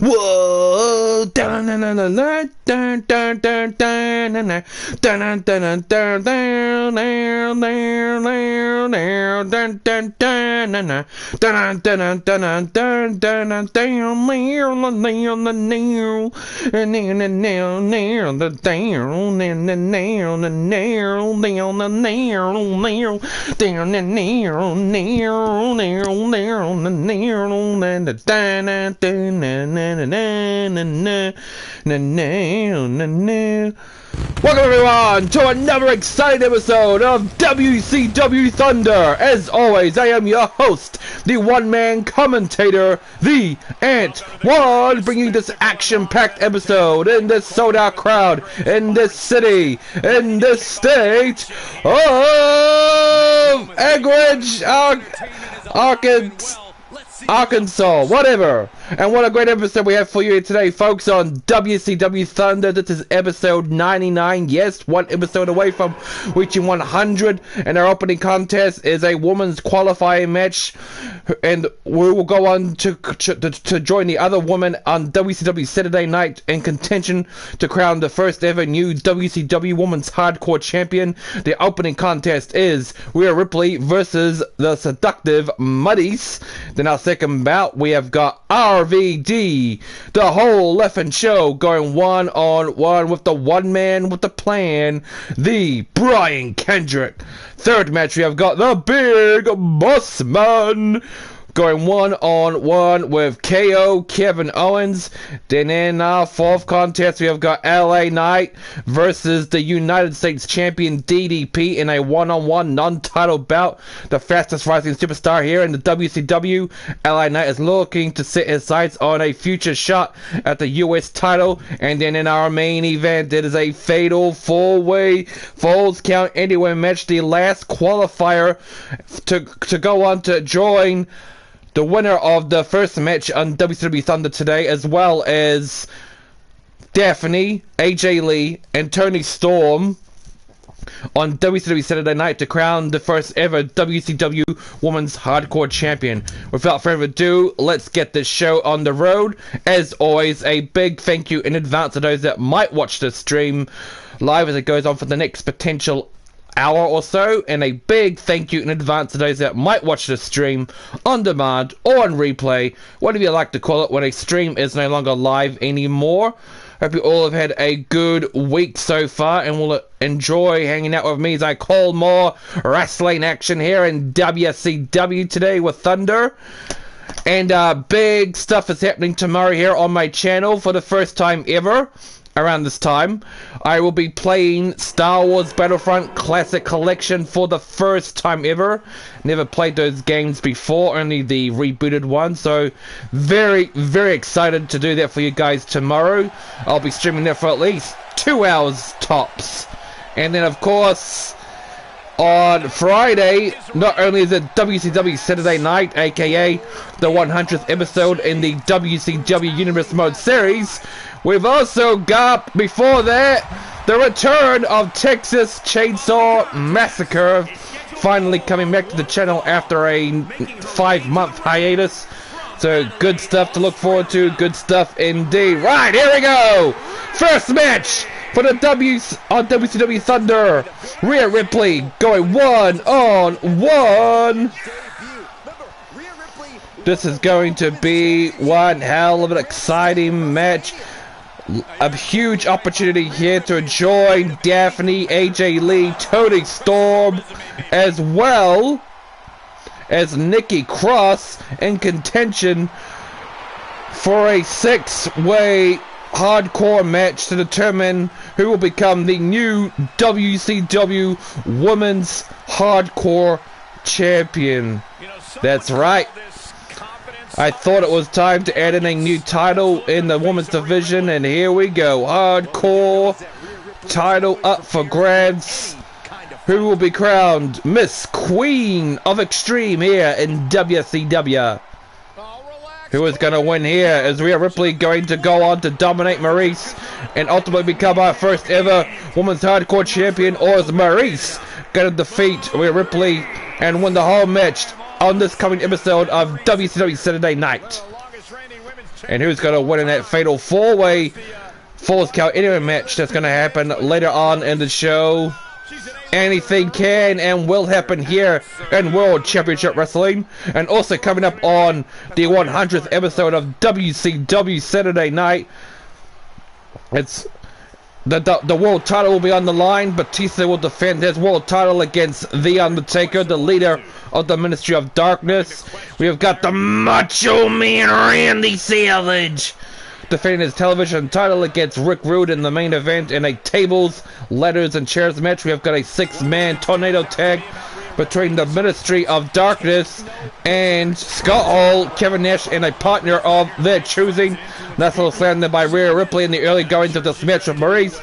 Whoa! Welcome everyone to another exciting episode of WCW Thunder. As always, I am your host, the one-man commentator, the Ant-One, bringing you this action-packed episode in this sold-out crowd, in this city, in this state of Anchorage, Arkansas, whatever. And what a great episode we have for you today, folks, on WCW Thunder. This is episode 99. Yes, one episode away from reaching 100. And our opening contest is a women's qualifying match. And we will go on to join the other woman on WCW Saturday Night in contention to crown the first ever new WCW Women's Hardcore Champion. The opening contest is Rhea Ripley versus the seductive Maryse. Then our second bout, we have got RVD, the whole effing show, going one-on-one with the one man with the plan, the Brian Kendrick. Third match, we have got the big Bossman, going one-on-one with KO Kevin Owens. Then in our fourth contest, we have got LA Knight versus the United States Champion DDP in a one-on-one non-title bout. The fastest rising superstar here in the WCW, LA Knight, is looking to set his sights on a future shot at the US title. And then in our main event, it is a fatal four-way Falls Count Anywhere match, the last qualifier to go on to join the winner of the first match on WCW Thunder today, as well as Daphne, AJ Lee, and Toni Storm on WCW Saturday Night to crown the first ever WCW Women's Hardcore Champion. Without further ado, let's get this show on the road. As always, a big thank you in advance to those that might watch this stream live as it goes on for the next potential hour or so, and a big thank you in advance to those that might watch this stream on demand or on replay, whatever you like to call it, when a stream is no longer live anymore. Hope you all have had a good week so far and will enjoy hanging out with me as I call more wrestling action here in WCW today with Thunder. And big stuff is happening tomorrow here on my channel for the first time ever. Around this time, I will be playing Star Wars Battlefront Classic Collection for the first time ever. Never played those games before, only the rebooted one. So very, very excited to do that for you guys tomorrow. I'll be streaming that for at least 2 hours tops. And then, of course, on Friday, not only is it WCW Saturday Night, aka the 100th episode in the WCW Universe Mode series, we've also got, before that, the return of Texas Chainsaw Massacre, finally coming back to the channel after a 5-month hiatus. So good stuff to look forward to, good stuff indeed. Right, here we go! First match for the WCW Thunder. Rhea Ripley going one-on-one. This is going to be one hell of an exciting match. A huge opportunity here to join Daphne, AJ Lee, Toni Storm, as well as Nikki Cross in contention for a 6-way hardcore match to determine who will become the new WCW Women's Hardcore Champion. That's right. I thought it was time to add in a new title in the women's division, and here we go. Hardcore title up for grabs. Who will be crowned Miss Queen of Extreme here in WCW? Who is going to win here? Is Rhea Ripley going to go on to dominate Maryse and ultimately become our first ever Women's Hardcore Champion? Or is Maryse gonna defeat Rhea Ripley and win the whole match on this coming episode of WCW Saturday Night. And who's gonna win in that fatal four-way Falls Count Anywhere match that's gonna happen later on in the show? Anything can and will happen here in World Championship Wrestling. And also coming up on the 100th episode of WCW Saturday Night, it's the world title will be on the line. Batista will defend his world title against The Undertaker, the leader of the Ministry of Darkness. We have got the Macho Man Randy Savage defending his television title against Rick Rude in the main event in a tables, ladders, and chairs match. We have got a 6-man tornado tag between the Ministry of Darkness and Scott Hall, Kevin Nash, and a partner of their choosing. Nice little slam by Rhea Ripley in the early goings of this match with Maryse.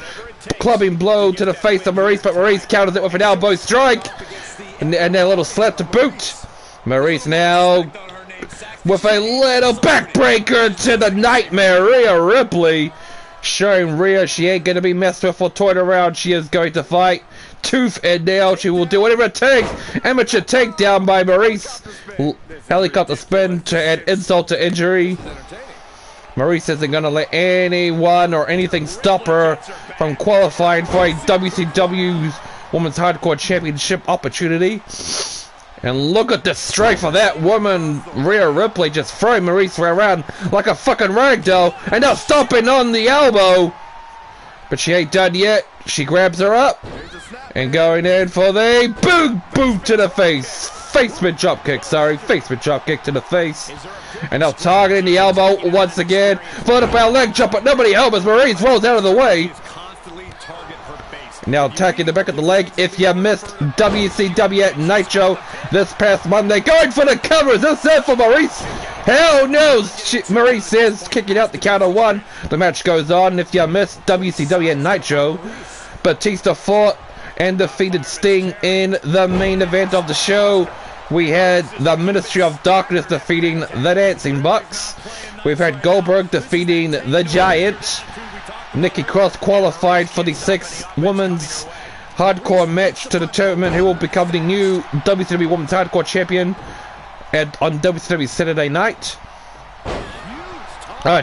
Clubbing blow to the face of Maryse, but Maryse counters it with an elbow strike. And a little slap to boot. Maryse now with a little backbreaker to the nightmare Rhea Ripley, showing Rhea she ain't gonna be messed with or toyed around. She is going to fight tooth and nail. She will do whatever it takes. Amateur takedown by Maryse. Helicopter spin to add insult to injury. Maryse isn't gonna let anyone or anything stop her from qualifying for a WCW Women's Hardcore Championship opportunity. And look at the strength of that woman, Rhea Ripley, just throwing Maryse around like a fucking ragdoll, and now stomping on the elbow. But she ain't done yet. She grabs her up and going in for the boot to the face. Facement dropkick, facement dropkick to the face. And now targeting the elbow once again. Followed by a leg drop, but nobody helps as Maryse rolls out of the way. Now attacking the back of the leg. If you missed WCW Nitro this past Monday, going for the cover. Is this it for Maryse? Hell no! Maryse is kicking out the count of one. The match goes on. If you missed WCW Nitro, Batista fought and defeated Sting in the main event of the show. We had the Ministry of Darkness defeating the Dancing Bucks. We've had Goldberg defeating the Giant. Nikki Cross qualified for the 6-women's hardcore match to determine who will become the new WCW Women's Hardcore Champion on WCW Saturday Night.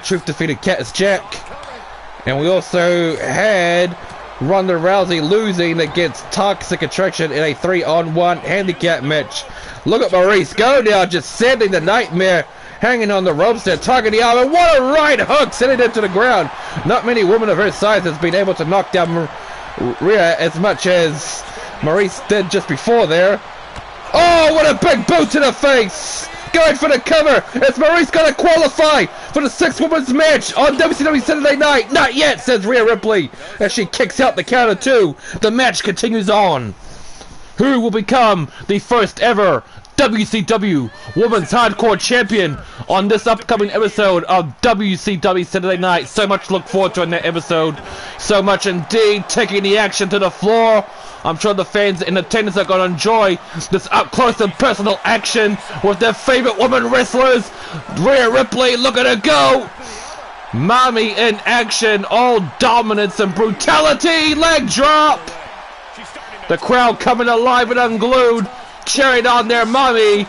Truth defeated Cactus Jack. And we also had Ronda Rousey losing against Toxic Attraction in a 3-on-1 handicap match. Look at Maryse go now, just sending the nightmare, hanging on the ropes there, targeting the arm, and what a right hook, sending it to the ground. Not many women of her size has been able to knock down Rhea as much as Maryse did just before there. Oh, what a big boot to the face! Going for the cover, as Maryse gonna qualify for the 6-women's match on WCW Saturday Night. Not yet, says Rhea Ripley, as she kicks out the count of 2. The match continues on. Who will become the first ever WCW Women's Hardcore Champion on this upcoming episode of WCW Saturday Night? So much to look forward to in that episode. So much indeed, taking the action to the floor. I'm sure the fans in attendance are going to enjoy this up close and personal action with their favorite women wrestlers. Rhea Ripley, look at her go. Mommy in action, all dominance and brutality. Leg drop. The crowd coming alive and unglued, cheering on their mommy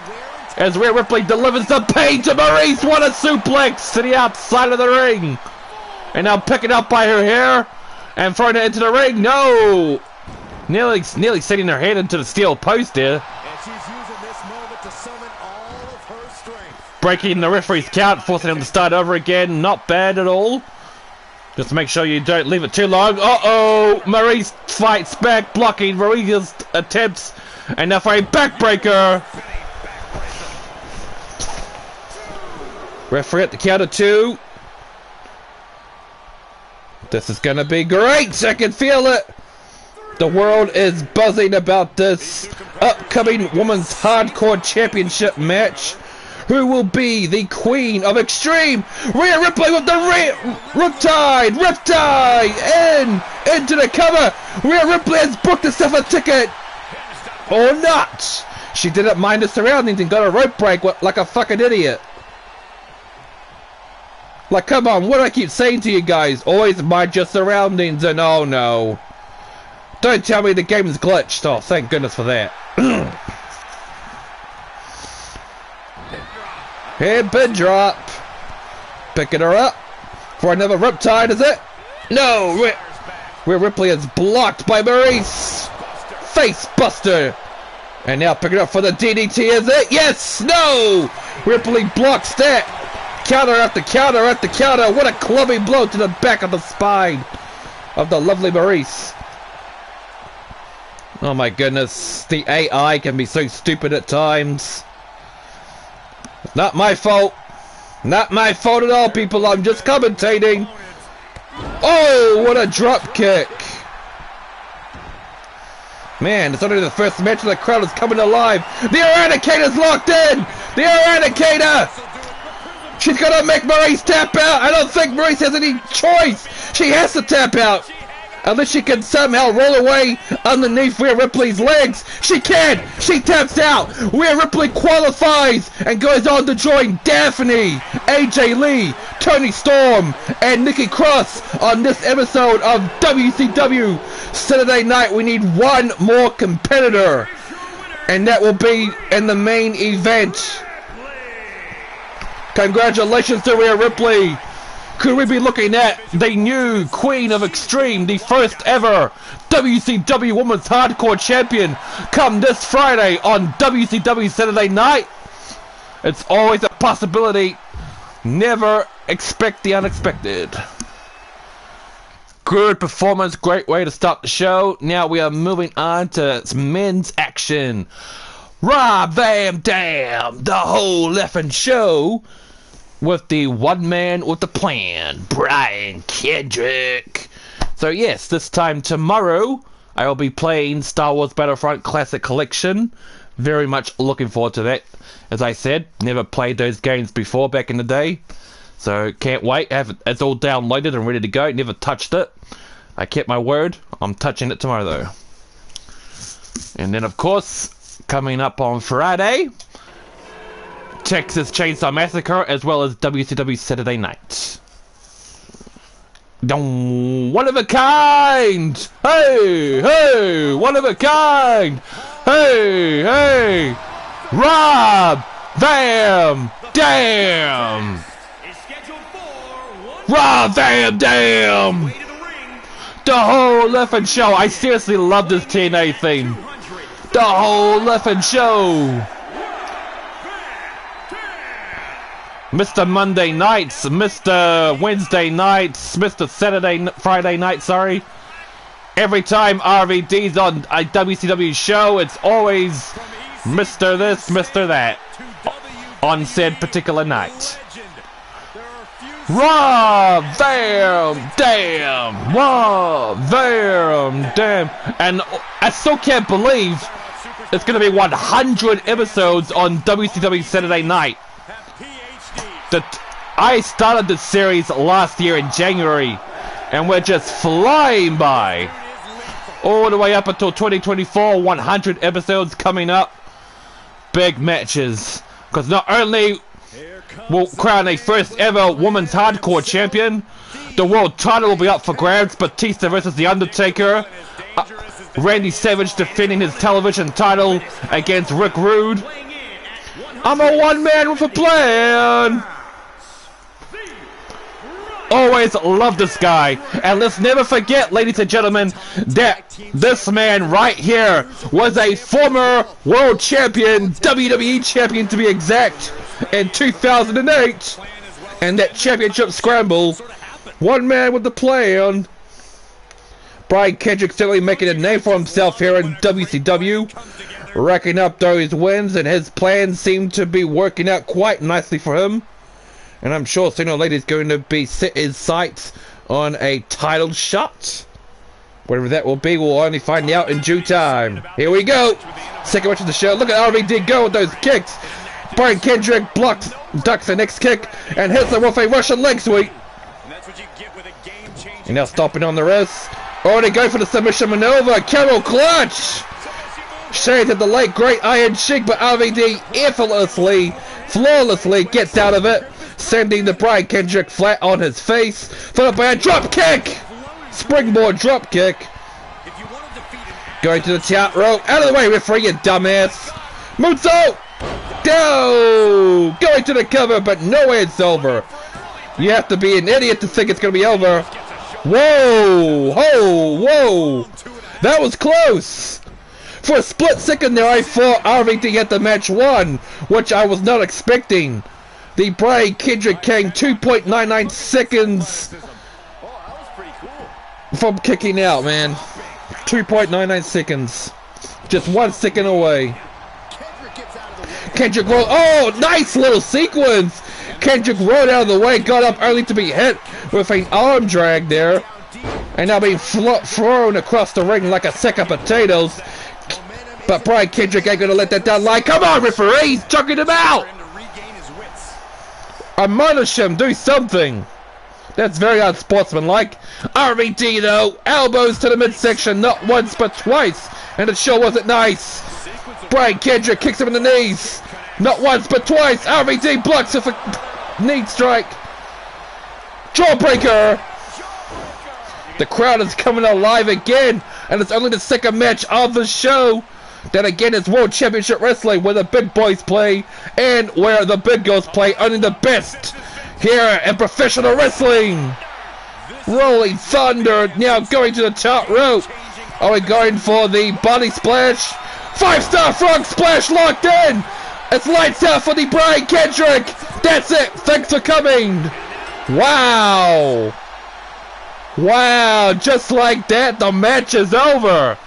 as Rhea Ripley delivers the pain to Maryse. What a suplex to the outside of the ring. And now picking up by her hair and throwing it into the ring. No! Nearly sending her head into the steel post there. And she's using this moment to summon all of her strength. Breaking the referee's count, forcing him to start over again. Not bad at all. Just make sure you don't leave it too long. Uh-oh! Maryse fights back, blocking Rhea's attempts. And now for a backbreaker. Referee at the count of 2. This is gonna be great. I can feel it. The world is buzzing about this upcoming Women's Hardcore Championship match. Who will be the Queen of Extreme? Rhea Ripley with the Riptide into the cover. Rhea Ripley has booked herself a ticket. Or not. She didn't mind the surroundings and got a rope break like a fucking idiot. Like, come on, what do I keep saying to you guys? Always mind your surroundings, and oh no. Don't tell me the game is glitched. Oh, thank goodness for that. Headbutt drop. Picking her up for another riptide, is it? No! Rhea Ripley is blocked by Maryse. Face buster. And now picking up for the DDT, is it? Yes! No! Ripley blocks that. Counter after counter after counter. What a clubbing blow to the back of the spine of the lovely Maryse. Oh my goodness. The AI can be so stupid at times. Not my fault. Not my fault at all, people. I'm just commentating. Oh, what a drop kick. Man, it's only the first match and the crowd is coming alive. The Eradicator's locked in. The Eradicator. She's going to make Maryse tap out. I don't think Maryse has any choice. She has to tap out. Unless she can somehow roll away underneath Rhea Ripley's legs. She can! She taps out! Rhea Ripley qualifies and goes on to join Daphne, AJ Lee, Toni Storm, and Nikki Cross on this episode of WCW Saturday Night. We need one more competitor, and that will be in the main event. Congratulations to Rhea Ripley. Could we be looking at the new Queen of Extreme, the first ever WCW Women's Hardcore Champion, come this Friday on WCW Saturday Night? It's always a possibility. Never expect the unexpected. Good performance, great way to start the show. Now we are moving on to men's action. Rob Van Dam, the whole effing show. With the one man with the plan, Brian Kendrick. So yes, this time tomorrow, I will be playing Star Wars Battlefront Classic Collection. Very much looking forward to that. As I said, never played those games before back in the day. So can't wait. It's all downloaded and ready to go. Never touched it. I kept my word. I'm touching it tomorrow though. And then of course, coming up on Friday, Texas Chainsaw Massacre, as well as WCW Saturday Night. One of a kind! Hey, hey, one of a kind! Hey, hey! Rob Van Dam! Rob Van Dam! The whole effing show. I seriously love this TNA theme. The whole effing show. Mr. Monday nights, Mr. Wednesday nights, Mr. Friday night, sorry. Every time RVD's on a WCW show, it's always Mr. this, Mr. that on said particular night. Raw, Vam, damn, Raw, Vam, damn. And I still can't believe it's going to be 100 episodes on WCW Saturday Night. I started this series last year in January, and we're just flying by. All the way up until 2024, 100 episodes coming up. Big matches. Because not only will crown a first ever women's hardcore champion, the world title will be up for grabs. Batista versus The Undertaker. Randy Savage defending his television title against Rick Rude. I'm a one man with a plan. Always love this guy. And let's never forget, ladies and gentlemen, that this man right here was a former world champion, WWE champion to be exact, in 2008. And that championship scramble, one man with the plan. Brian Kendrick certainly making a name for himself here in WCW, racking up those wins, and his plans seem to be working out quite nicely for him. And I'm sure sooner or later he's going to be set his sights on a title shot. Whatever that will be, we'll only find out in due time. Here we go. Second match of the show. Look at RVD go with those kicks. Brian Kendrick ducks the next kick, and hits him with a Russian leg sweep. And now stopping on the wrist. Already going for the submission maneuver. Carol clutch. Shades at the late great Iron Sheik, but RVD effortlessly, flawlessly gets out of it, sending the Brian Kendrick flat on his face, followed by a drop kick! Springboard drop kick. Going to the top rope. Out of the way, referee, you dumbass. Moonsault! No! Going to the cover, but no way it's over. You have to be an idiot to think it's going to be over. Whoa! Whoa! Whoa! That was close! For a split second there, I thought RVD had the match won, which I was not expecting. The Brian Kendrick came 2.99 seconds from kicking out, man. 2.99 seconds. Just 1 second away. Kendrick rolled. Oh, nice little sequence. Kendrick rolled out of the way, got up only to be hit with an arm drag there, and now being thrown across the ring like a sack of potatoes. But Brian Kendrick ain't gonna let that down lie. Come on, referee, he's chucking him out. Admonish him, do something. That's very unsportsmanlike. RVD though, elbows to the midsection, not once but twice, and it sure wasn't nice. Brian Kendrick kicks him in the knees, not once but twice. RVD blocks with a knee strike. Jawbreaker. The crowd is coming alive again, and it's only the second match of the show. Then again, it's World Championship Wrestling, where the big boys play and where the big girls play. Only the best here in professional wrestling. Rolling Thunder now going to the top rope. Are we going for the body splash? 5-star frog splash locked in. It's lights out for the Brian Kendrick. That's it. Thanks for coming. Wow. Wow. Just like that, the match is over.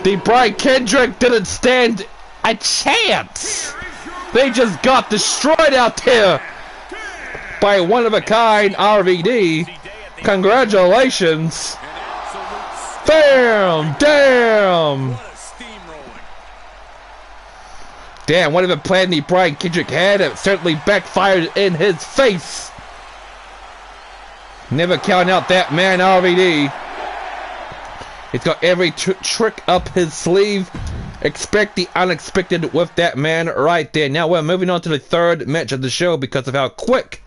The Brian Kendrick didn't stand a chance. They just got destroyed out there by one-of-a-kind RVD. Congratulations. Bam! Damn! Damn, whatever plan the Brian Kendrick had, it certainly backfired in his face. Never count out that man, RVD. He's got every trick up his sleeve. Expect the unexpected with that man right there. Now we're moving on to the third match of the show because of how quick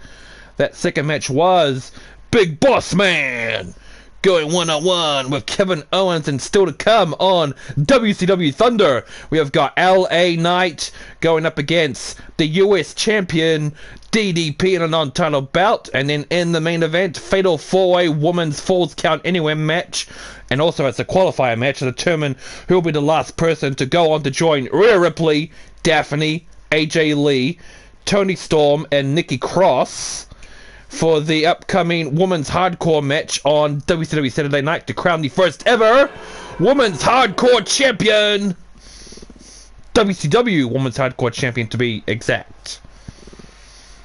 that second match was. Big Bossman going one-on-one with Kevin Owens, and still to come on WCW Thunder, we have got LA Knight going up against the US champion DDP in a non-title bout, and then in the main event, Fatal 4-Way Women's Falls Count Anywhere match, and also it's a qualifier match to determine who will be the last person to go on to join Rhea Ripley, Daphne, AJ Lee, Toni Storm, and Nikki Cross for the upcoming Women's Hardcore match on WCW Saturday Night to crown the first ever Women's Hardcore Champion. WCW Women's Hardcore Champion to be exact.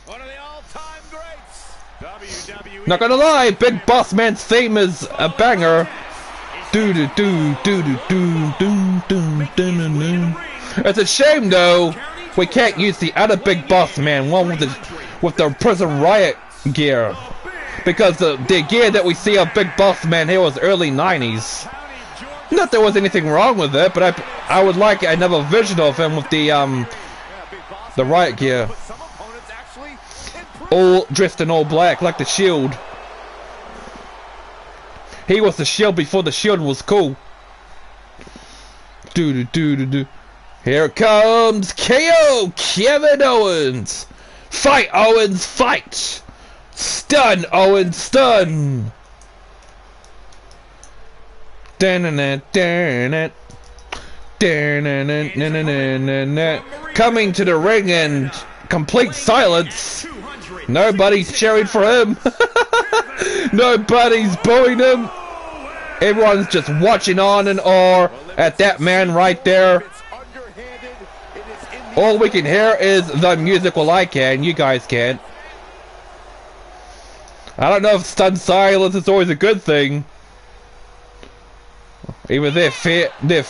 One of the all-time greats. WWE. Not gonna lie, Big Bossman's theme is a banger. Do do do do do do do do do do. It's a shame though we can't use the other Big Bossman one with the Prison Riot gear, because the gear that we see of Big Bossman here was early 90s. Not there was anything wrong with it, but I would like another version of him with the Riot gear, all dressed in all black like the Shield. He was the Shield before the Shield was cool. Do do do do do. Here comes KO Kevin Owens. Fight Owens, fight. Stun Owens, stun. Coming to the ring in complete silence. Nobody's cheering for him. Nobody's booing him. Everyone's just watching on in awe at that man right there. All we can hear is the music. Well, I can. You guys can't. I don't know if stunned silence is always a good thing. Either they're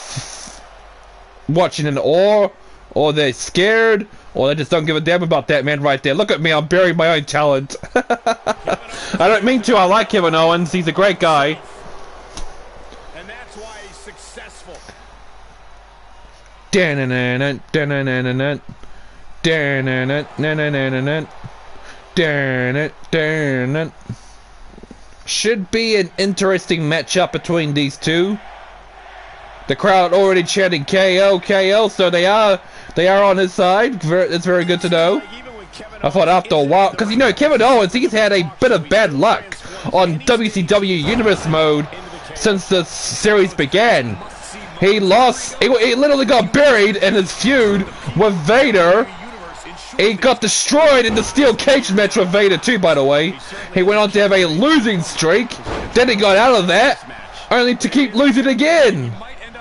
watching in awe, or they're scared, or they just don't give a damn about that man right there. Look at me, I'm burying my own talent. I don't mean to. I like Kevin Owens. He's a great guy. And that's why he's successful. Should be an interesting matchup between these two. The crowd already chanting KO, KO, so they are on his side. It's very good to know. I thought after a while, because you know Kevin Owens, he's had a bit of bad luck on WCW Universe mode since the series began. He lost, he literally got buried in his feud with Vader. He got destroyed in the steel cage match with Vader too, by the way. He went on to have a losing streak, then he got out of that, only to keep losing again.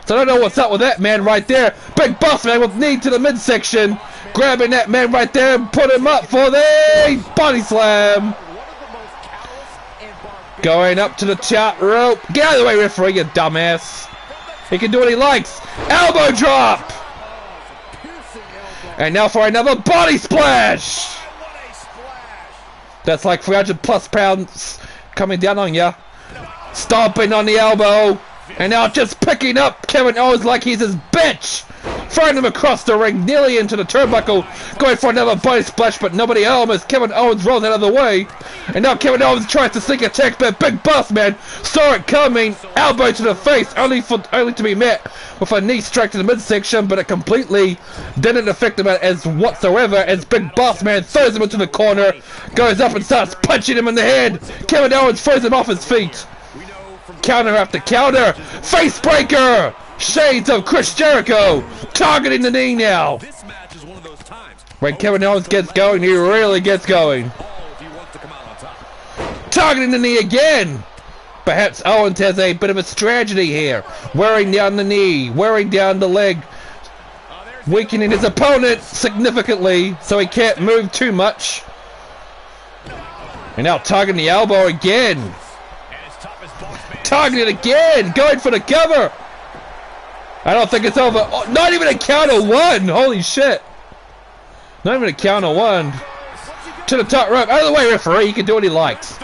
So I don't know what's up with that man right there. Big Bossman with knee to the midsection, grabbing that man right there and put him up for the body slam. Going up to the top rope. Get out of the way, referee, you dumbass. He can do what he likes. Elbow drop. And now for another body splash. That's like 300 plus pounds coming down on ya. Stomping on the elbow. And now just picking up Kevin Owens like he's his bitch. Throwing him across the ring, nearly into the turnbuckle. Going for another body splash, but nobody home as Kevin Owens rolls out of the way. And now Kevin Owens tries to sneak attack, but Big Bossman saw it coming. Elbow to the face, only to be met with a knee strike to the midsection, but it completely didn't affect him as whatsoever as Big Bossman throws him into the corner, goes up and starts punching him in the head. Kevin Owens throws him off his feet. Counter after counter. Face breaker. Shades of Chris Jericho. Targeting the knee now. When Kevin Owens gets going, he really gets going. Targeting the knee again. Perhaps Owens has a bit of a strategy here. Wearing down the knee. Wearing down the leg. Weakening his opponent significantly so he can't move too much. And now targeting the elbow again. Targeted again, going for the cover. I don't think it's over. Oh, not even a count of one. Holy shit. Not even a count of one. To the top rope. Out of the way, referee. He can do what he likes.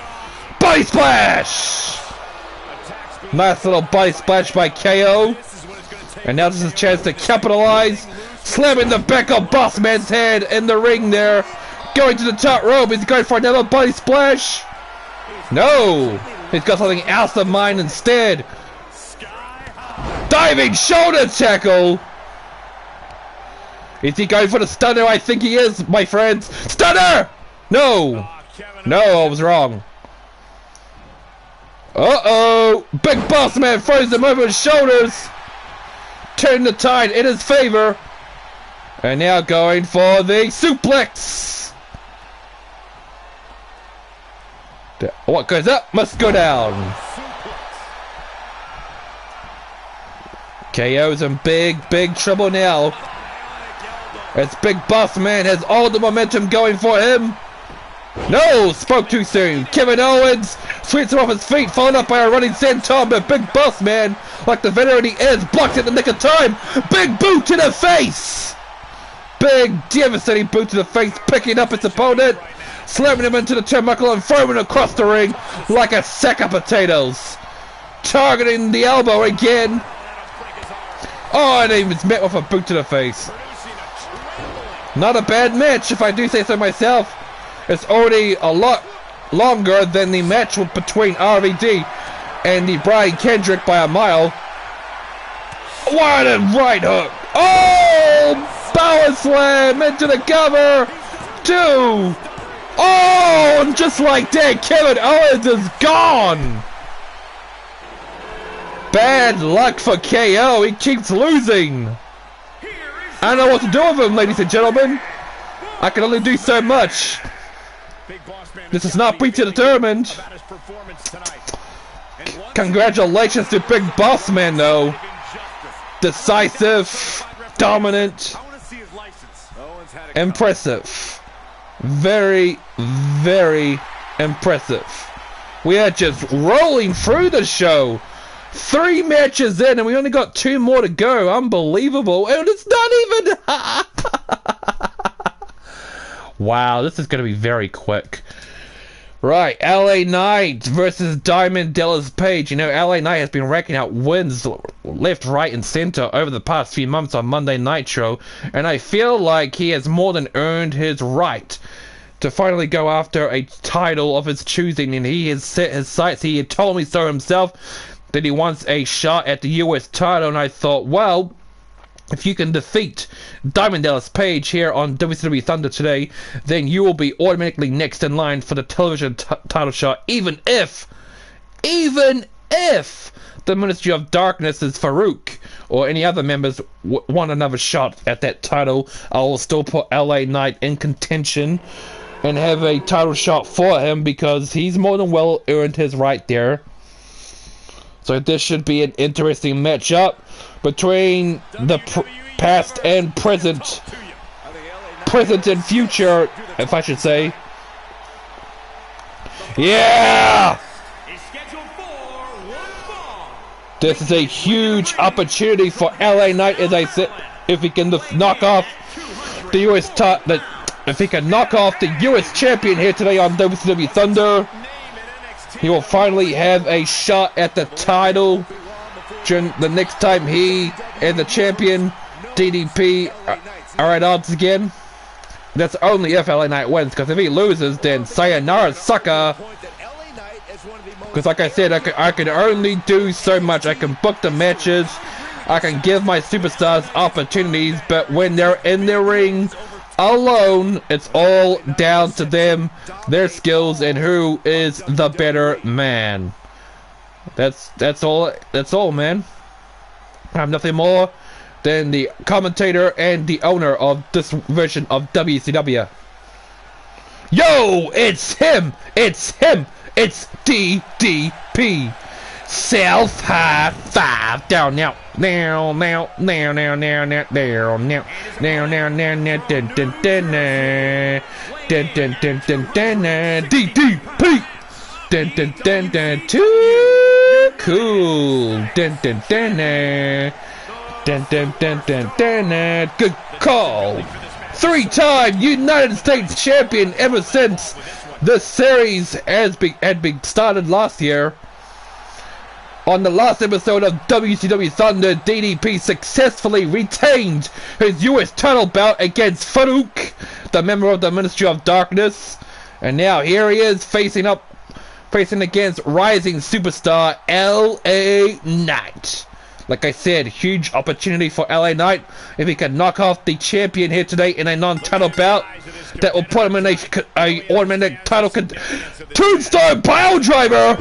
Body splash. Nice little body splash by KO. And now this is a chance to capitalize. Slamming the back of Bossman's head in the ring there. Going to the top rope. He's going for another body splash. No. He's got something else in mind instead. Diving shoulder tackle. Is he going for the stunner? I think he is, my friends. Stunner! No. No, I was wrong. Uh-oh. Big Bossman throws him over his shoulders. Turn the tide in his favor. And now going for the suplex. What goes up must go down. KO's in big trouble now. As Big Bossman has all the momentum going for him. No, spoke too soon. Kevin Owens sweeps him off his feet, followed up by a running senton, but Big Bossman, like the veteran he is, blocks it in the nick of time. Big boot to the face. Big devastating boot to the face, picking up its opponent. Slamming him into the turnbuckle and throwing him across the ring like a sack of potatoes. Targeting the elbow again. Oh, and he was met with a boot to the face. Not a bad match, if I do say so myself. It's already a lot longer than the match between RVD and the Brian Kendrick by a mile. What a right hook. Oh, power slam into the cover. 2. Oh, and just like that, Kevin Owens is gone. Bad luck for KO. He keeps losing. I don't know what to do with him, ladies and gentlemen. I can only do so much. This is not predetermined. Congratulations to Big Bossman, though. Decisive, dominant, impressive. Very, very impressive. We are just rolling through the show. 3 matches in and we only got 2 more to go. Unbelievable. And it's not even... Wow, this is going to be very quick. Right, LA Knight versus Diamond Dallas Page. You know, LA Knight has been racking out wins left, right, and center over the past few months on Monday Nitro, and I feel like he has more than earned his right to finally go after a title of his choosing, and he has set his sights. He had told me so himself that he wants a shot at the US title, and I thought, well, if you can defeat Diamond Dallas Page here on WCW Thunder today, then you will be automatically next in line for the television title shot, even if the Ministry of Darkness is Farouk or any other members want another shot at that title. I will still put LA Knight in contention and have a title shot for him because he's more than well earned his right there. So this should be an interesting matchup between the past and present and future, if I should say. Yeah! This is a huge opportunity for LA Knight, as I said, if he can knock off the if he can knock off the US champion here today on WCW Thunder, he will finally have a shot at the title during the next time he and the champion DDP are at odds again. That's only if LA Knight wins, because if he loses, then sayonara sucker. Because like I said, I can only do so much. I can book the matches, I can give my superstars opportunities, but when they're in the ring alone, it's all down to them, their skills, and who is the better man. That's all, man. I have nothing more than the commentator and the owner of this version of WCW. Yo, it's him! It's DDP. Self high five down now. Now DDP. Too cool. Good call. 3-time United States champion ever since the series had been started last year. On the last episode of WCW Thunder, DDP successfully retained his US title bout against Farouk, the member of the Ministry of Darkness. And now here he is facing against rising superstar LA Knight. Like I said, huge opportunity for LA Knight if he can knock off the champion here today in a non-title bout. That will put him in a automatic title Tombstone Pile Driver!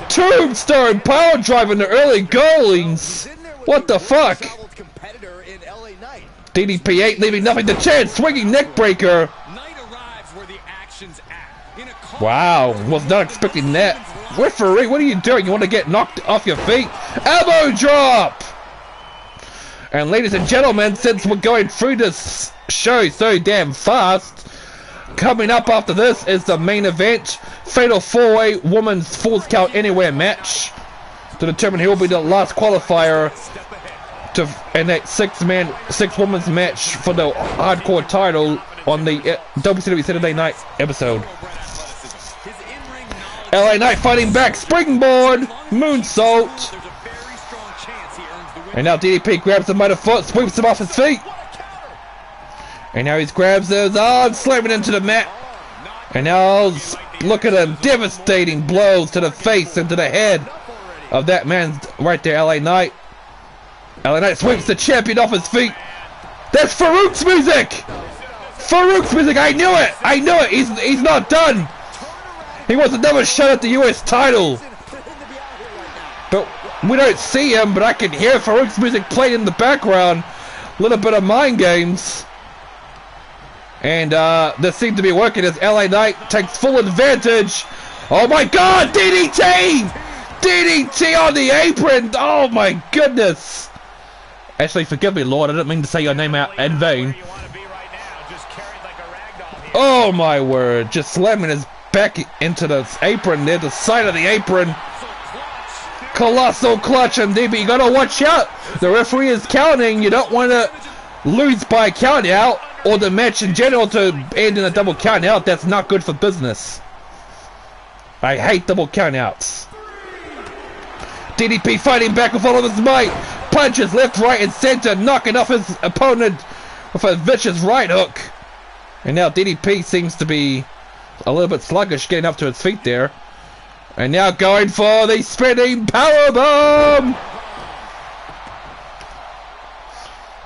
Tombstone Power Drive in the early goalings. What the fuck? DDP ain't leaving nothing to chance. Swinging neck breaker. Wow, was not expecting that. Referee, what are you doing? You want to get knocked off your feet? Elbow drop. And ladies and gentlemen, since we're going through this show so damn fast, coming up after this is the main event. Fatal 4-way Women's Falls Count Anywhere match to determine who will be the last qualifier in that six women's match for the hardcore title on the WCW Saturday Night episode. LA Knight fighting back, springboard, moonsault. And now DDP grabs him by the foot, sweeps him off his feet. And now he grabs his arm, slamming into the mat. And now look at him, devastating blows to the face and to the head of that man right there, LA Knight. LA Knight sweeps the champion off his feet. That's Farouk's music! Farouk's music, I knew it! He's not done! He wants another shot at the US title. But we don't see him, but I can hear Farouk's music playing in the background. A little bit of mind games. And this seems to be working as LA Knight takes full advantage. Oh my god, DDT! DDT on the apron! Oh my goodness! Actually, forgive me, Lord, I didn't mean to say your name out in vain. Oh my word, just slamming his back into the apron there, the side of the apron. Colossal clutch on DB. You gotta watch out. The referee is counting. You don't want to lose by count out, or the match in general to end in a double count out. That's not good for business. I hate double count outs. DDP fighting back with all of his might. Punches left, right, and center, knocking off his opponent with a vicious right hook. And now DDP seems to be a little bit sluggish getting up to his feet there. And now going for the spinning powerbomb.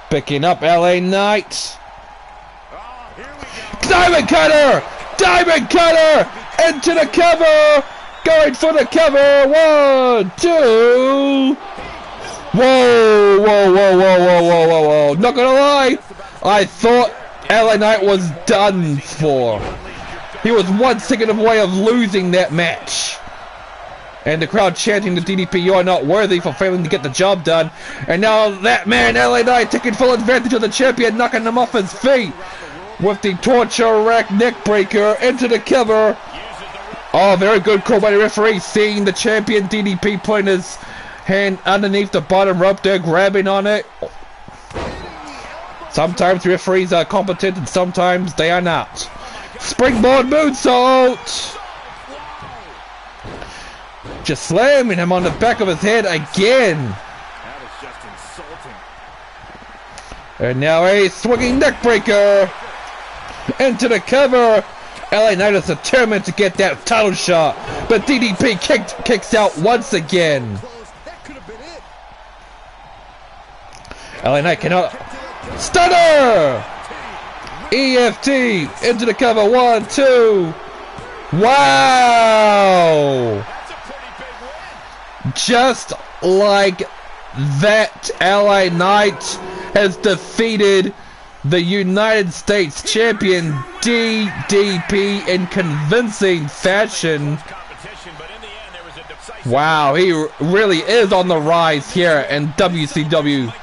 Picking up LA Knight. Diamond cutter! Diamond cutter! Into the cover! Going for the cover! 1, 2. Whoa, whoa, whoa, whoa, whoa, whoa, whoa, whoa. Not gonna lie, I thought LA Knight was done for. He was 1 second away of losing that match. And the crowd chanting the DDP, you are not worthy, for failing to get the job done. And now that man, LA Knight, taking full advantage of the champion, knocking him off his feet. With the torture rack neck breaker into the cover. Oh, very good call by the referee, seeing the champion DDP putting his hand underneath the bottom rope there, grabbing on it. Sometimes referees are competent and sometimes they are not. Springboard moonsault! Just slamming him on the back of his head again. That is just insulting. And now a swinging neck breaker into the cover. LA Knight is determined to get that title shot, but DDP kicks out once again. That could have been it. LA Knight cannot. Stunner! EFT into the cover. 1, 2. Wow! Just like that, LA Knight has defeated the United States champion DDP in convincing fashion. Wow, he really is on the rise here in WCW.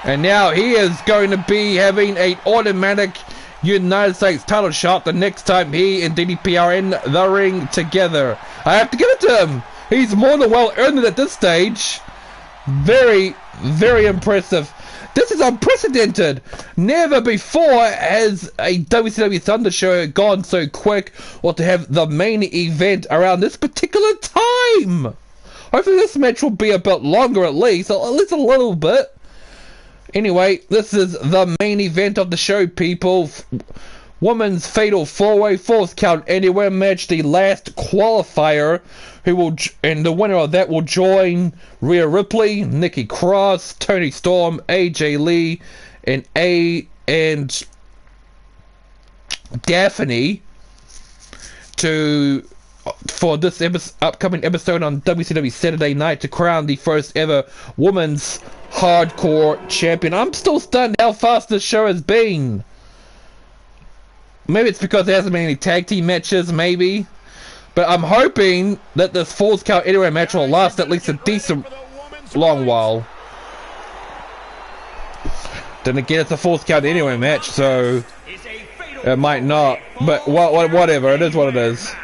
And now he is going to be having an automatic United States title shot the next time he and DDP are in the ring together. I have to give it to him. He's more than well earned it at this stage. Very, very impressive. This is unprecedented. Never before has a WCW Thunder show gone so quick, or to have the main event around this particular time. Hopefully this match will be a bit longer at least a little bit. Anyway, this is the main event of the show, people. Women's Fatal 4-Way Falls Count Anywhere match, the last qualifier, and the winner of that will join Rhea Ripley, Nikki Cross, Toni Storm, AJ Lee, and Daphne for this upcoming episode on WCW Saturday Night to crown the first ever women's hardcore champion. I'm still stunned how fast this show has been. Maybe it's because there hasn't been any tag team matches, maybe. But I'm hoping that this Falls Count Anywhere match will last at least a decent long while. Then again, it's a Falls Count Anywhere match, so it might not. But whatever, it is what it is.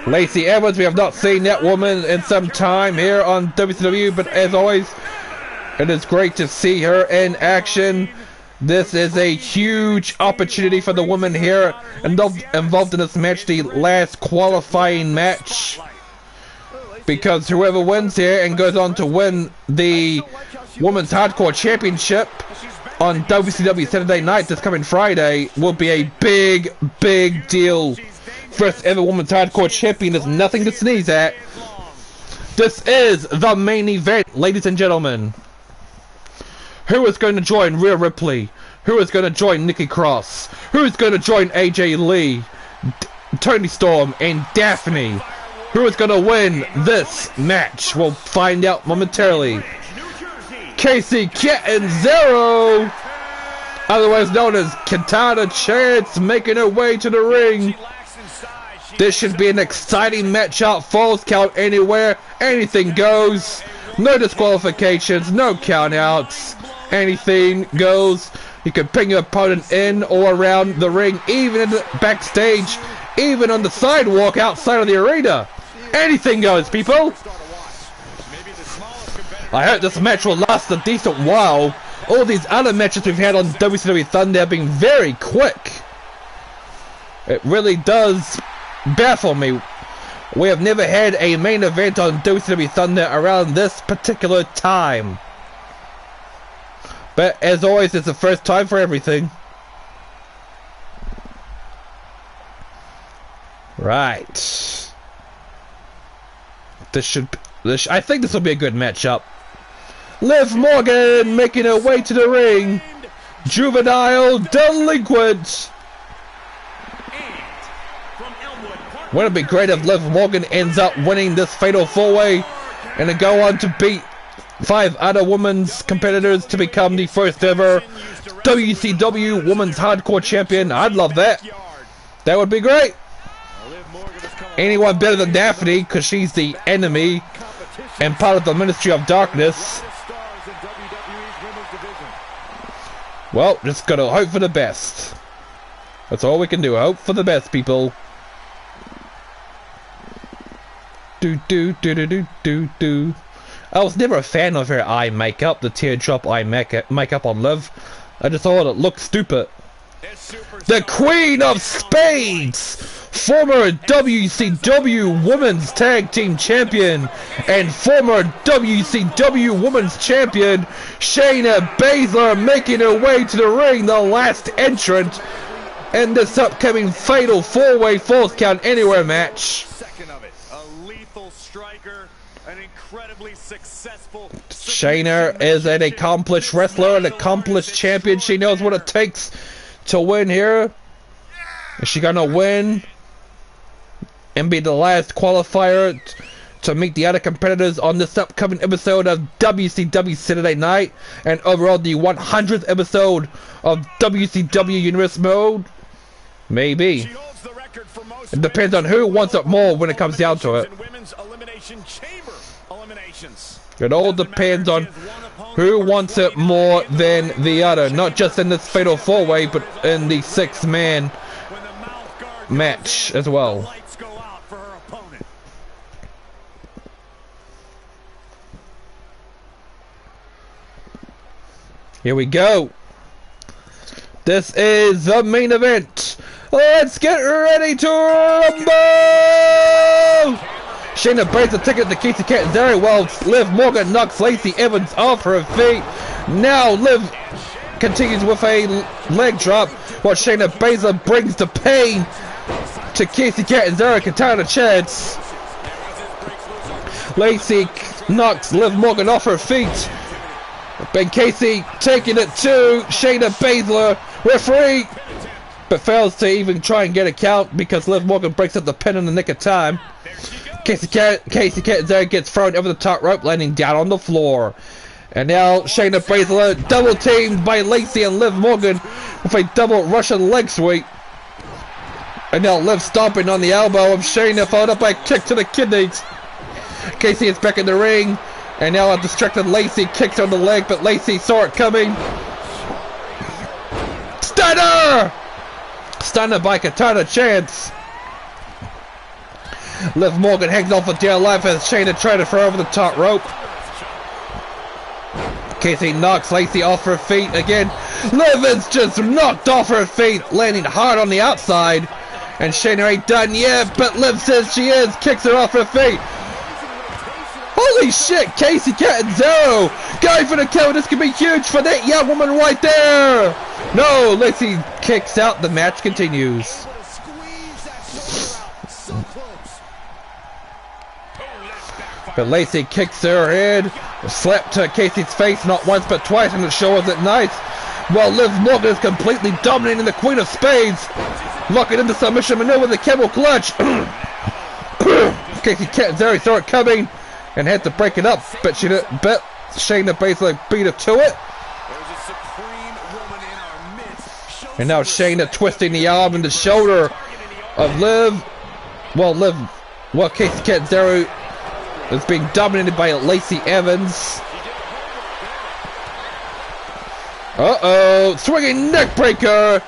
Lacey Edwards, we have not seen that woman in some time here on WCW, but as always, it is great to see her in action. This is a huge opportunity for the women here involved in this match, the last qualifying match. Because whoever wins here and goes on to win the Women's Hardcore Championship on WCW Saturday Night this coming Friday will be a big, big deal. First ever Women's Hardcore Champion is nothing to sneeze at. This is the main event, ladies and gentlemen. Who is going to join Rhea Ripley? Who is going to join Nikki Cross? Who is going to join AJ Lee, Toni Storm, and Daphne? Who is going to win this match? We'll find out momentarily. Kacy Catanzaro, otherwise known as Katana Chance, making her way to the ring. This should be an exciting matchup. Falls Count Anywhere. Anything goes. No disqualifications. No countouts. Anything goes. You can pin your opponent in or around the ring, even in the backstage, even on the sidewalk outside of the arena. Anything goes, people. I hope this match will last a decent while. All these other matches we've had on WCW Thunder have been very quick. It really does baffle me. We have never had a main event on WCW Thunder around this particular time. But as always, it's the first time for everything. Right. I think this will be a good matchup. Liv Morgan making her way to the ring. Juvenile delinquent. Wouldn't it be great if Liv Morgan ends up winning this fatal 4-way and to go on to beat 5 other women's competitors to become the first ever WCW Women's Hardcore Champion? I'd love that. That would be great. Anyone better than Daphne, because she's the enemy and part of the Ministry of Darkness. Well, just gotta hope for the best. That's all we can do. Hope for the best, people. I was never a fan of her eye makeup, the teardrop eye makeup on Liv. I just thought it looked stupid. The Queen of Spades, former WCW Women's Tag Team Champion and former WCW Women's Champion, Shayna Baszler, making her way to the ring, the last entrant in this upcoming fatal 4-way Falls Count Anywhere match. Shayna is an accomplished wrestler, an accomplished champion. She knows what it takes to win here. Is she gonna win and be the last qualifier to meet the other competitors on this upcoming episode of WCW Saturday Night and overall the 100th episode of WCW Universe Mode? Maybe. It depends on who wants it more when it comes down to it. It all depends on who wants it more than the other, not just in this fatal 4-way, but in the 6-man match as well. Here we go. This is the main event. Let's get ready to rumble! Shayna breaks the ticket to Kacy Catanzaro while Liv Morgan knocks Lacey Evans off her feet. Now Liv continues with a leg drop while Shayna Baszler brings the pain to Kacy Catanzaro. Katana chance. Lacey knocks Liv Morgan off her feet. Ben Kacy taking it to Shayna Baszler. Referee, but fails to even try and get a count because Liv Morgan breaks up the pin in the nick of time. Kacy Catanzaro gets thrown over the top rope, landing down on the floor. And now Shayna Baszler double teamed by Lacey and Liv Morgan with a double Russian leg sweep. And now Liv stomping on the elbow of Shayna, followed up by a kick to the kidneys. Kacy is back in the ring, and now a distracted Lacey kicks on the leg, but Lacey saw it coming. Stunner! Stunner by Katana chance. Liv Morgan hangs on for dear life as Shayna tries to throw over the top rope. Kacy knocks Lacey off her feet again. Liv is just knocked off her feet, landing hard on the outside. And Shayna ain't done yet, but Liv says she is, kicks her off her feet. Holy shit, Kacy Catanzaro going for the kill. This could be huge for that young woman right there. No, Lacey kicks out. The match continues. But Lacey kicks her head, slap to Kacy's face not once but twice, and it shows it nice. While Liv Morgan is completely dominating the Queen of Spades, locking into submission maneuver with the camel clutch. Kacy Catanzaro saw it coming and had to break it up, but she didn't. Bet Shayna Baszler beat her to it. And now Shayna twisting the arm and the shoulder of Liv. Well, Kacy Catanzaro is being dominated by Lacey Evans. Uh-oh, swinging neck breaker.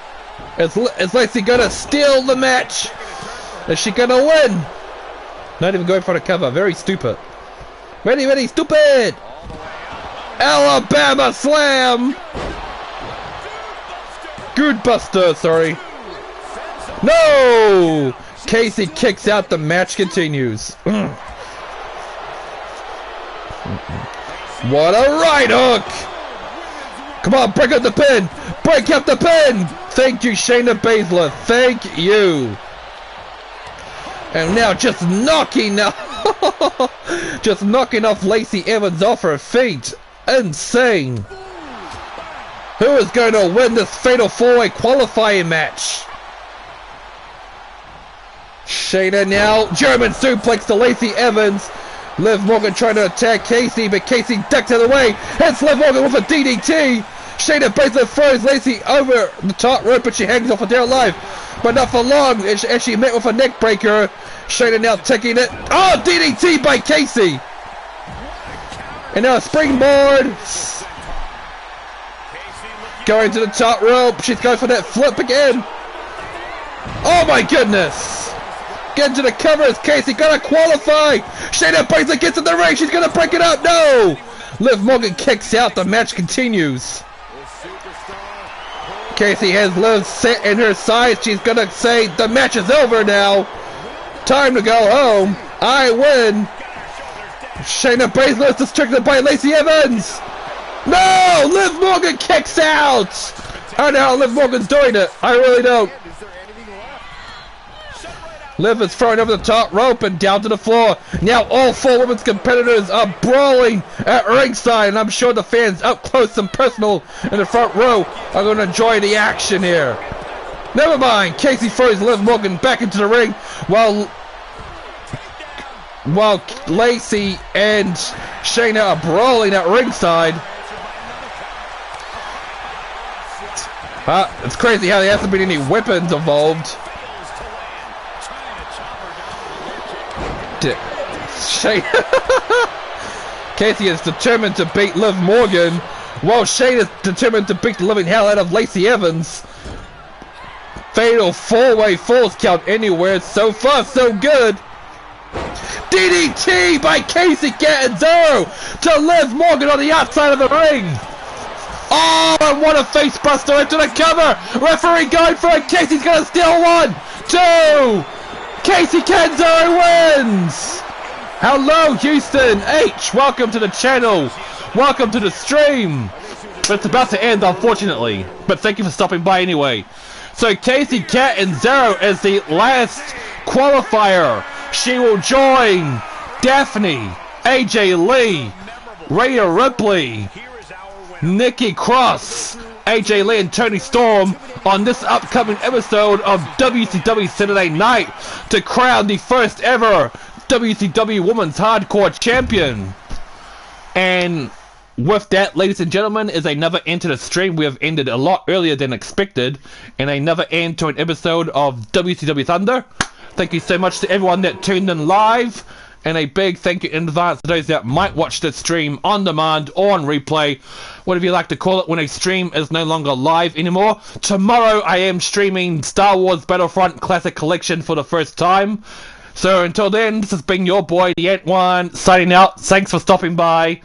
Is Lacey gonna steal the match? Is she gonna win? Not even going for the cover. Very stupid. Ready, stupid! Alabama slam! Good buster, sorry. No! Kacy kicks out, the match continues. What a right hook! Come on, break up the pin! Break up the pin! Thank you, Shayna Baszler. Thank you. And now just knocking Just knocking off Lacey Evans off her feet. Insane. Who is going to win this Fatal 4-Way qualifying match? Shayna now. German suplex to Lacey Evans. Liv Morgan trying to attack Kacy, but Kacy ducked out of the way. Hits Liv Morgan with a DDT. Shayna Baszler throws Lacey over the top rope, but she hangs off until alive. But not for long, as she met with a neck breaker. Shayna now taking it. Oh, DDT by Kacy. And now a springboard. Going to the top rope. She's going for that flip again. Oh my goodness. Getting to the covers. Kacy gonna qualify. Shayna Baszler gets in the ring. She's gonna break it up. No. Liv Morgan kicks out. The match continues. Kacy has Liv set in her sights. She's gonna say the match is over now. Time to go home. I win. Shayna Baszler is distracted by Lacey Evans. No! Liv Morgan kicks out. I don't know how Liv Morgan's doing it. I really don't. Liv is thrown over the top rope and down to the floor. Now all four women's competitors are brawling at ringside, and I'm sure the fans up close and personal in the front row are going to enjoy the action here. Never mind. Kacy throws Liv Morgan back into the ring while Lacey and Shayna are brawling at ringside. It's crazy how there hasn't been any weapons involved. Kacy is determined to beat Liv Morgan, while Shayna is determined to beat the living hell out of Lacey Evans. Fatal 4-Way falls count anywhere. So far, so good. DDT by Kacy Catanzaro to Liv Morgan on the outside of the ring. Oh, and what a face buster into the cover. Referee going for it. Kacy's going to steal 1, 2. Kacy Catanzaro wins. Hello, Houston H. Welcome to the channel. Welcome to the stream. But it's about to end, unfortunately. But thank you for stopping by anyway. So Kacy Catanzaro is the last qualifier. She will join Daphne, AJ Lee, Rhea Ripley, Nikki Cross, AJ Lee and Toni Storm on this upcoming episode of WCW Saturday Night to crown the first ever WCW Women's Hardcore Champion. And with that, ladies and gentlemen, is another end to the stream. We have ended a lot earlier than expected, and another end to an episode of WCW Thunder. Thank you so much to everyone that tuned in live, and a big thank you in advance to those that might watch this stream on demand or on replay, whatever you like to call it, when a stream is no longer live anymore. Tomorrow I am streaming Star Wars Battlefront Classic Collection for the first time. So until then, this has been your boy, the Ant One, signing out. Thanks for stopping by.